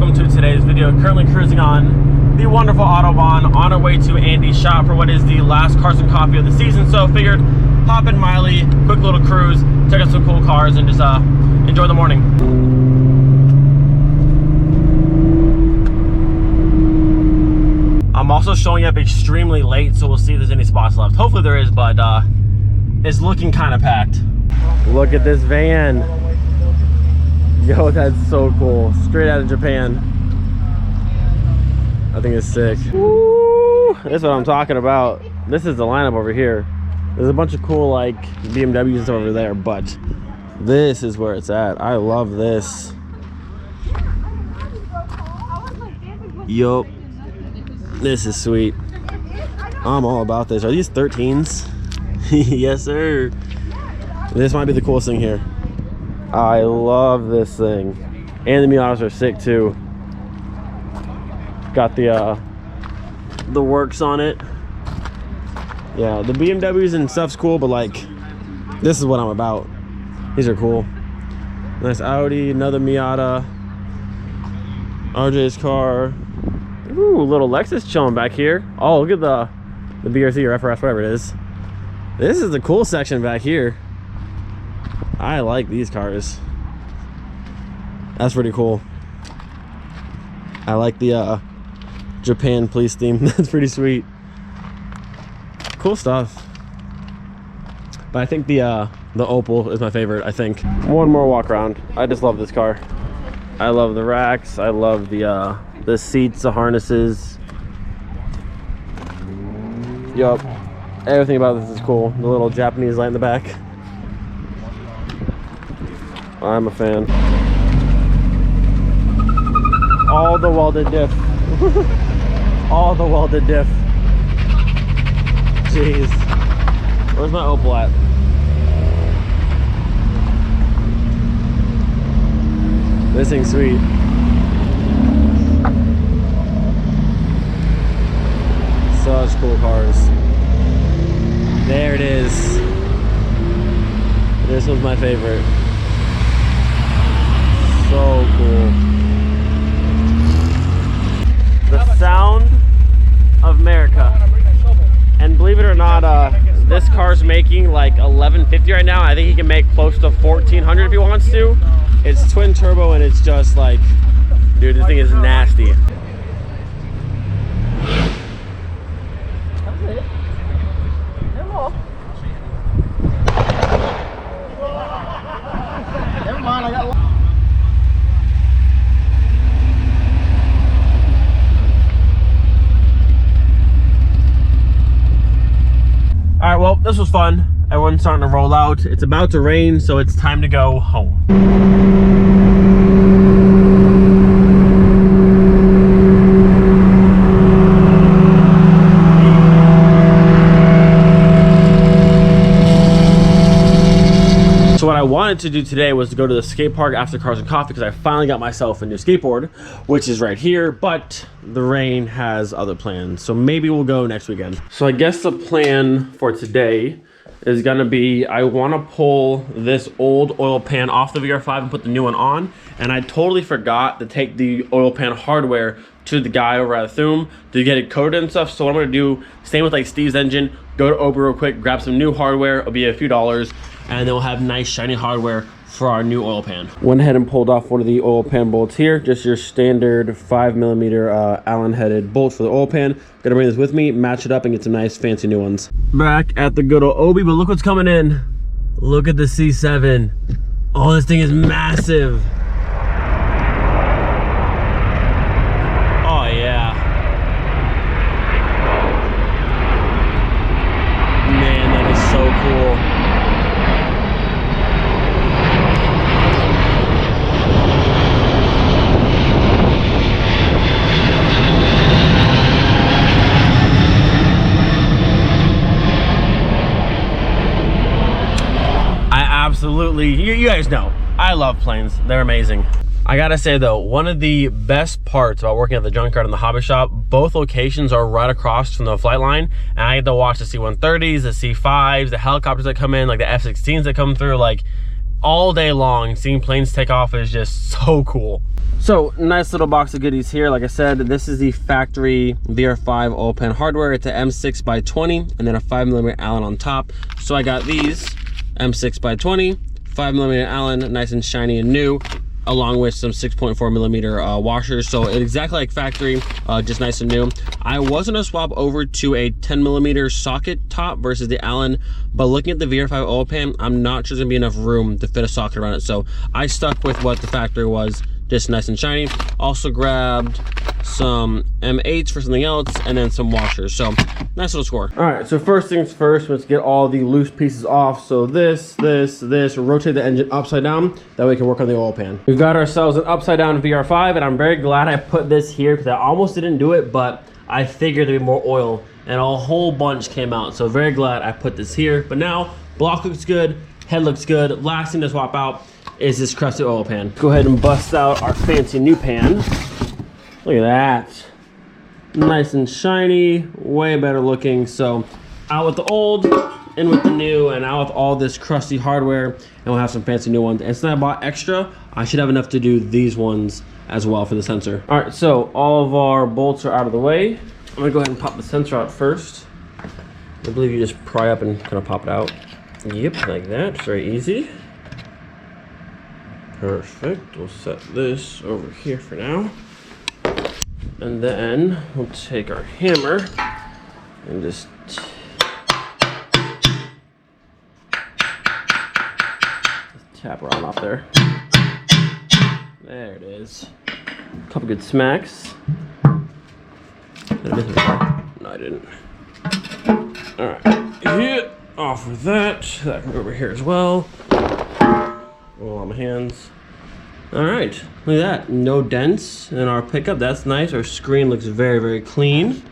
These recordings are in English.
welcome to today's video. Currently cruising on the wonderful Autobahn on our way to Andy's shop for what is the last Cars and Coffee of the season. So figured hop in Miley, quick little cruise, check out some cool cars, and just enjoy the morning. I'm also showing up extremely late, so we'll see if there's any spots left. Hopefully there is, but it's looking kind of packed. Look at this van. Yo, that's so cool. Straight out of Japan. I think it's sick. Woo! That's what I'm talking about. This is the lineup over here. There's a bunch of cool like BMWs and stuff over there, but this is where it's at. I love this. Yup. This is sweet. I'm all about this. Are these 13s? Yes, sir. This might be the coolest thing here. I love this thing. And the Miatas are sick too. Got the works on it. Yeah, the BMWs and stuff's cool, but like, this is what I'm about. These are cool. Nice Audi, another Miata. RJ's car. Ooh, little Lexus chilling back here. Oh, look at the Vr5 or Vr5, whatever it is. This is the cool section back here. I like these cars. That's pretty cool. I like the Japan police theme. That's pretty sweet. Cool stuff. But I think the Opel is my favorite, I think. One more walk around. I just love this car. I love the racks. I love the seats, the harnesses. Yup. Everything about this is cool. The little Japanese light in the back. I'm a fan. All the welded diff. All the welded diff. Jeez. Where's my Opel at? This thing's sweet. Such cool cars. There it is. This one's my favorite. So cool. The sound of America. And believe it or not, this car's making like $1150 right now. I think he can make close to $1,400 if he wants to. It's twin turbo and it's just like, dude, this thing is nasty. All right, well, this was fun. Everyone's starting to roll out. It's about to rain, so it's time to go home. So what I wanted to do today was to go to the skate park after Cars and Coffee because I finally got myself a new skateboard, which is right here, but the rain has other plans. So maybe we'll go next weekend. So I guess the plan for today is gonna be, I wanna pull this old oil pan off the Vr5 and put the new one on. And I totally forgot to take the oil pan hardware to the guy over at Thum to get it coated and stuff. So what I'm gonna do, same with like Steve's engine, go to Ober real quick, grab some new hardware, it'll be a few dollars, and then we'll have nice shiny hardware for our new oil pan. Went ahead and pulled off one of the oil pan bolts here, just your standard 5mm Allen headed bolt for the oil pan. Gonna bring this with me, match it up, and get some nice fancy new ones. Back at the good old Obi, but look what's coming in. Look at the C7. Oh, this thing is massive. Oh yeah. Man, that is so cool. Absolutely, you guys know I love planes. They're amazing. I gotta say though, one of the best parts about working at the junkyard and the hobby shop, both locations are right across from the flight line, and I get to watch the C-130s, the C-5s, the helicopters that come in, like the F-16s that come through. Like, all day long. Seeing planes take off is just so cool. So nice little box of goodies here. Like I said, this is the factory Vr5 Oil Pan Hardware. It's a M6 by 20 and then a 5mm Allen on top. So I got these M6 by 20, 5mm Allen, nice and shiny and new, along with some 6.4mm washers. So it's exactly like factory, just nice and new. I was gonna swap over to a 10mm socket top versus the Allen, but looking at the Vr5 Oil Pan, I'm not sure there's gonna be enough room to fit a socket around it. So I stuck with what the factory was, just nice and shiny. Also grabbed some M8s for something else and then some washers. So nice little score. All right, so first things first, let's get all the loose pieces off. So this, rotate the engine upside down, that way we can work on the oil pan. We've got ourselves an upside down Vr5, and I'm very glad I put this here because I almost didn't do it, but I figured there'd be more oil and a whole bunch came out. So very glad I put this here. But now block looks good, head looks good. Last thing to swap out is this crusty oil pan. Go ahead and bust out our fancy new pan. Look at that. Nice and shiny, way better looking. So out with the old, in with the new, and out with all this crusty hardware, and we'll have some fancy new ones. And since I bought extra, I should have enough to do these ones as well for the sensor. All right, so all of our bolts are out of the way. I'm gonna go ahead and pop the sensor out first. I believe you just pry up and kind of pop it out. Yep, like that, it's very easy. Perfect, we'll set this over here for now. And then we'll take our hammer and just tap around off there. There it is. A couple good smacks. Did I miss it? No, I didn't. All right, hit off with that. That can go over here as well. Roll on my hands. All right, look at that. No dents in our pickup. That's nice. Our screen looks very, very clean.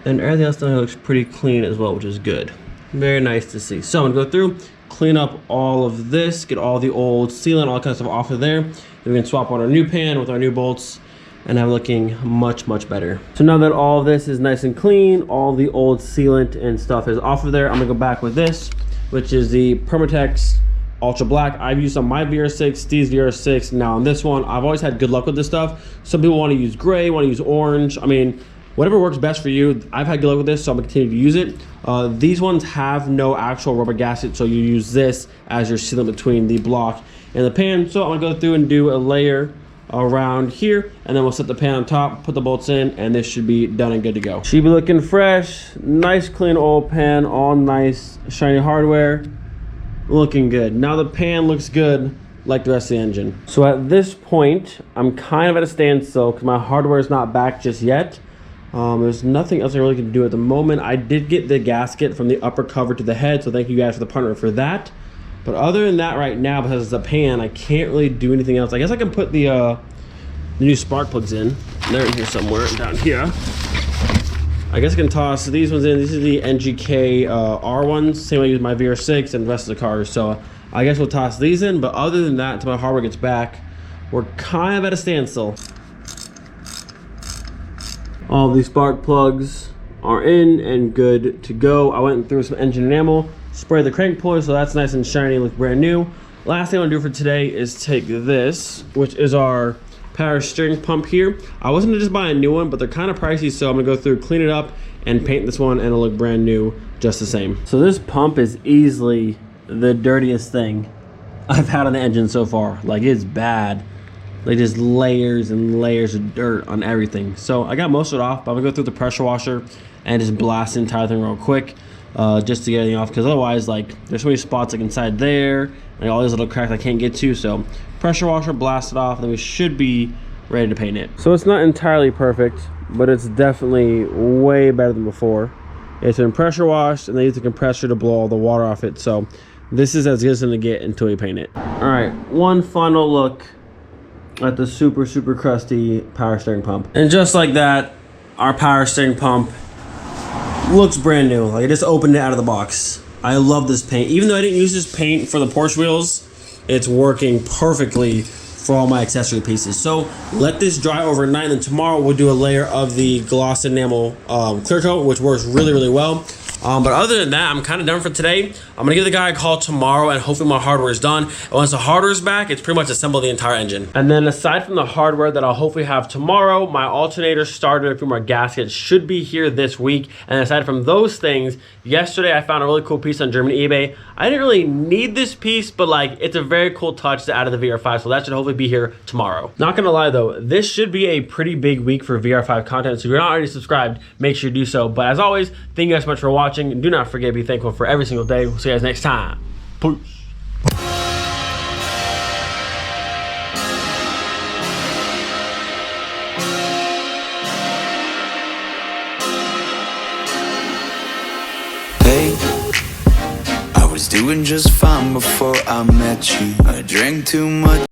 And everything else down here looks pretty clean as well, which is good. Very nice to see. So I'm gonna go through, clean up all of this, get all the old sealant, all that kind of stuff off of there. Then we can swap on our new pan with our new bolts and have it looking much, much better. So now that all of this is nice and clean, all the old sealant and stuff is off of there, I'm gonna go back with this, which is the Permatex Ultra Black. I've used on my VR6, Steve's VR6, now on this one. I've always had good luck with this stuff. Some people want to use gray, want to use orange. I mean, whatever works best for you. I've had good luck with this, so I'm gonna continue to use it. These ones have no actual rubber gasket, so you use this as your sealant between the block and the pan. So I'm gonna go through and do a layer around here, and then we'll set the pan on top, put the bolts in, and this should be done and good to go. Should be looking fresh, nice clean oil pan, all nice shiny hardware. Looking good. Now the pan looks good like the rest of the engine. So at this point, I'm kind of at a standstill because my hardware is not back just yet. There's nothing else I really can do at the moment. I did get the gasket from the upper cover to the head, so thank you guys for the partner for that. But other than that right now, because it's a pan, I can't really do anything else. I guess I can put the new spark plugs in. They're in here somewhere, down here. I guess I can toss these ones in. These are the NGK R ones, same way I use my VR6 and the rest of the cars. So I guess we'll toss these in, but other than that, until my hardware gets back, we're kind of at a standstill. All these spark plugs are in and good to go. I went through some engine enamel, sprayed the crank puller, so that's nice and shiny, looks brand new. Last thing I'm gonna do for today is take this, which is our power steering pump here. I wasn't gonna just buy a new one, but they're kind of pricey, so I'm gonna go through, clean it up, and paint this one, and it'll look brand new just the same. So this pump is easily the dirtiest thing I've had on the engine so far. Like, it's bad. Like, just layers and layers of dirt on everything. So I got most of it off, but I'm gonna go through the pressure washer and just blast the entire thing real quick, just to get everything off, because otherwise, like, there's so many spots like inside there, like all these little cracks I can't get to. So pressure washer, blast it off, and then we should be ready to paint it. So it's not entirely perfect, but it's definitely way better than before. It's been pressure washed, and they use the compressor to blow all the water off it. So this is as good as it's gonna get until we paint it. All right, one final look at the super, super crusty power steering pump. And just like that, our power steering pump looks brand new. Like, I just opened it out of the box. I love this paint. Even though I didn't use this paint for the Porsche wheels, it's working perfectly for all my accessory pieces. So let this dry overnight, and then tomorrow we'll do a layer of the gloss enamel clear coat, which works really, really well. But other than that, I'm kind of done for today. I'm gonna give the guy a call tomorrow and hopefully my hardware is done. And once the hardware is back, it's pretty much assemble the entire engine. And then aside from the hardware that I'll hopefully have tomorrow, my alternator, starter, a few more gaskets should be here this week. And aside from those things, yesterday I found a really cool piece on German eBay. I didn't really need this piece, but like it's a very cool touch to add to the VR5, so that should hopefully be here tomorrow. Not gonna lie though, this should be a pretty big week for VR5 content, so if you're not already subscribed, make sure you do so. But as always, thank you guys so much for watching. And do not forget to be thankful for every single day. We'll see you guys next time. Peace. Hey, I was doing just fine before I met you. I drank too much.